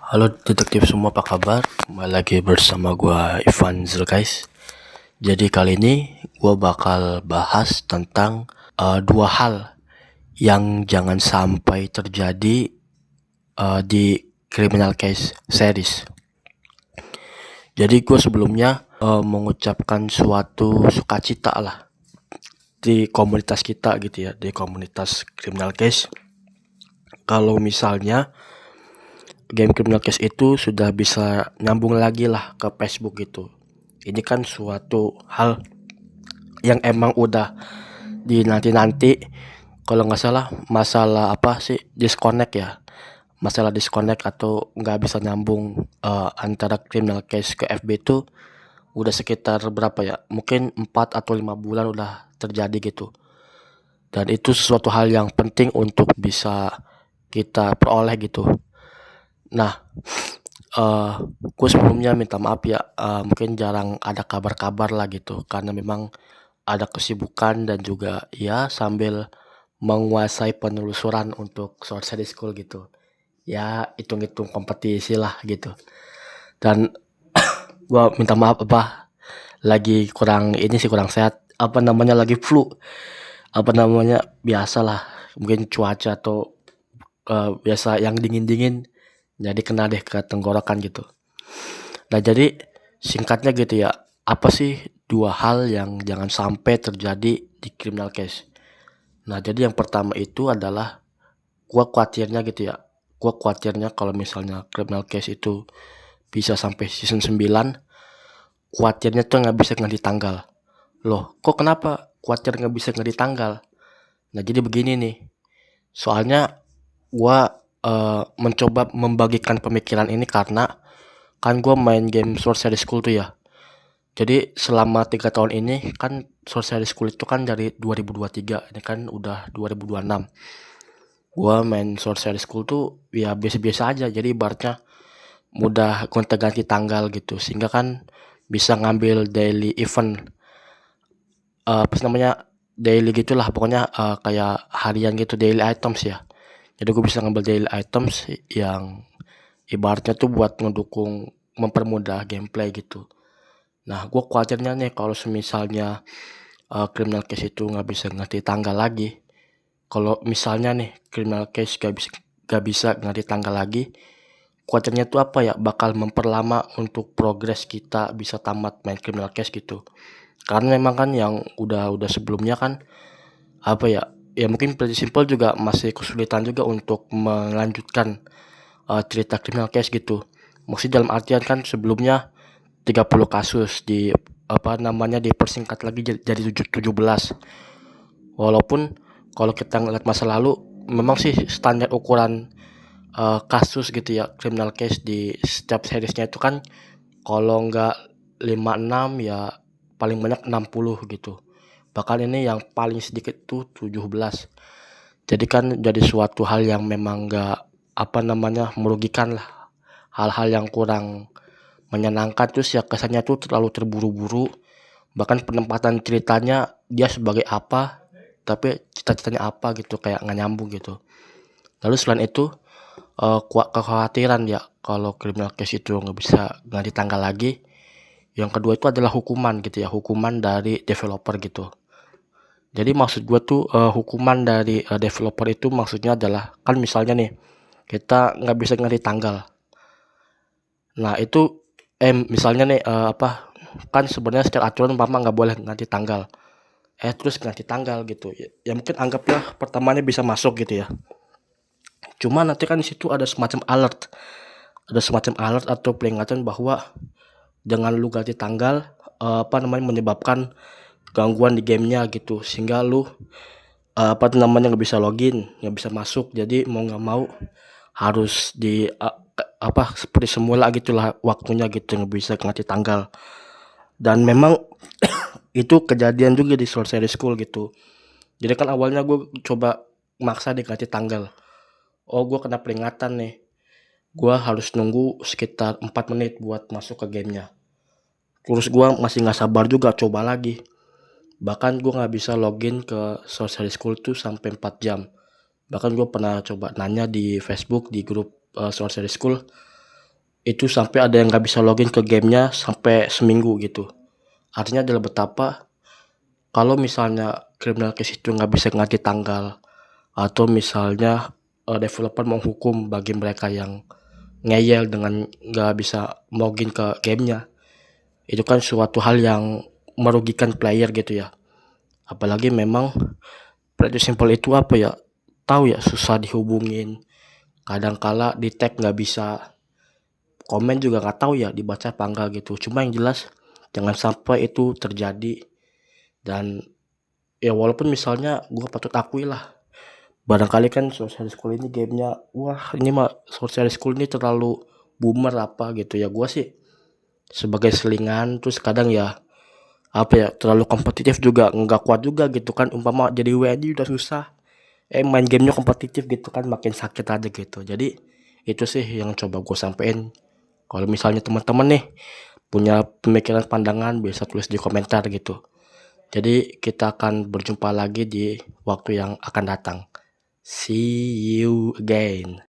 Halo detektif semua, apa kabar? Kembali lagi bersama gua Ivanzil, guys. Jadi kali ini gua bakal bahas tentang dua hal yang jangan sampai terjadi di criminal case series. Jadi gua sebelumnya mengucapkan suatu sukacita lah di komunitas kita gitu ya, di komunitas criminal case. Kalau misalnya game criminal case itu sudah bisa nyambung lagi lah ke Facebook gitu. Ini kan suatu hal yang emang udah dinanti-nanti. Kalau nggak salah masalah apa sih, disconnect ya, masalah disconnect atau nggak bisa nyambung antara criminal case ke FB itu udah sekitar berapa ya, mungkin 4 atau 5 bulan udah terjadi gitu. Dan itu sesuatu hal yang penting untuk bisa kita peroleh gitu. Nah, gue sebelumnya minta maaf ya, mungkin jarang ada kabar-kabar lah gitu, karena memang ada kesibukan dan juga ya sambil menguasai penelusuran untuk short series school gitu. Ya hitung-hitung kompetisi lah gitu. Dan gua minta maaf apa, lagi kurang ini sih, kurang sehat. Apa namanya, lagi flu. Apa namanya, biasalah mungkin cuaca atau biasa yang dingin-dingin jadi kena deh ke tenggorokan gitu. Nah, jadi singkatnya gitu ya, apa sih dua hal yang jangan sampai terjadi di criminal case? Nah, jadi yang pertama itu adalah gua khawatirnya gitu ya. Gua khawatirnya kalau misalnya criminal case itu bisa sampai season 9, khawatirnya tuh nggak bisa ganti tanggal. Loh, kok kenapa khawatir nggak bisa ganti tanggal? Nah, jadi begini nih. Soalnya gua mencoba membagikan pemikiran ini karena kan gua main game Sword Series School tuh ya. Jadi selama 3 tahun ini kan Sword Series School itu kan dari 2023, ini kan udah 2026. Gua main Sword Series School tuh ya biasa-biasa aja, jadi ibaratnya mudah gonta-ganti tanggal gitu, sehingga kan bisa ngambil daily event, apa sih namanya, daily gitulah pokoknya, kayak harian gitu, daily items ya. Jadi gue bisa ngambil daily items yang ibaratnya tuh buat ngedukung, mempermudah gameplay gitu. Nah, gue khawatirnya nih kalau misalnya criminal case itu nggak bisa ngerti tanggal lagi. Kalau misalnya nih criminal case gak bisa ngerti tanggal lagi, khawatirnya tuh apa ya, bakal memperlama untuk progres kita bisa tamat main criminal case gitu. Karena memang kan yang udah sebelumnya kan apa ya, ya mungkin pretty simple juga masih kesulitan juga untuk melanjutkan cerita criminal case gitu. Maksudnya dalam artian kan sebelumnya 30 kasus di apa namanya dipersingkat lagi jadi 17. Walaupun kalau kita ngeliat masa lalu memang sih standar ukuran kasus gitu ya, criminal case di setiap seriesnya itu kan kalau nggak 56 ya paling banyak 60 gitu. Bahkan ini yang paling sedikit tuh 17. Jadi kan jadi suatu hal yang memang nggak apa namanya, merugikan lah. Hal-hal yang kurang menyenangkan, terus ya kesannya tuh terlalu terburu-buru. Bahkan penempatan ceritanya dia sebagai apa, tapi cita-citanya apa gitu, kayak nggak nyambung gitu. Lalu selain itu kekhawatiran ya kalau criminal case itu nggak bisa ganti tanggal lagi. Yang kedua itu adalah hukuman gitu ya, hukuman dari developer gitu. Jadi maksud gue tuh hukuman dari developer itu maksudnya adalah kan misalnya nih kita nggak bisa ganti tanggal. Nah itu misalnya nih apa, kan sebenarnya secara aturan mama nggak boleh ganti tanggal. Terus ganti tanggal gitu ya, ya mungkin anggaplah pertamanya bisa masuk gitu ya. Cuma nanti kan di situ ada semacam alert, atau peringatan bahwa dengan lu ganti tanggal apa namanya, menyebabkan gangguan di gamenya gitu, sehingga lu apa namanya, nggak bisa login, nggak bisa masuk. Jadi mau nggak mau harus di apa seperti semula gitulah waktunya gitu, nggak bisa ganti tanggal. Dan memang itu kejadian juga di Soul Series School gitu. Jadi kan awalnya gue coba maksa diganti tanggal. Oh, gue kena peringatan nih. Gue harus nunggu sekitar 4 menit buat masuk ke gamenya. Terus gue masih nggak sabar juga coba lagi. Bahkan gue nggak bisa login ke Social School tuh sampai 4 jam. Bahkan gue pernah coba nanya di Facebook di grup Social School. itu sampai ada yang nggak bisa login ke gamenya sampai seminggu gitu. Artinya adalah betapa kalau misalnya criminal case itu nggak bisa ngasih tanggal, atau misalnya developer menghukum bagi mereka yang ngeyel dengan nggak bisa login ke gamenya, itu kan suatu hal yang merugikan player gitu ya. Apalagi memang Pretty Simple itu apa ya, tahu ya, susah dihubungin, kadang kala di tag nggak bisa, komen juga nggak tahu ya dibaca apa enggak gitu. Cuma yang jelas jangan sampai itu terjadi. Dan ya walaupun misalnya gue patut akui lah, barangkali kan Social School ini gamenya, wah ini mah Social School ini terlalu boomer apa gitu ya. Gue sih sebagai selingan, terus kadang ya apa ya, terlalu kompetitif juga nggak kuat juga gitu kan. Umpama jadi WNI udah susah, main gamenya kompetitif gitu kan makin sakit aja gitu. Jadi itu sih yang coba gue sampein. Kalau misalnya teman-teman nih punya pemikiran pandangan, bisa tulis di komentar gitu. Jadi kita akan berjumpa lagi di waktu yang akan datang. See you again.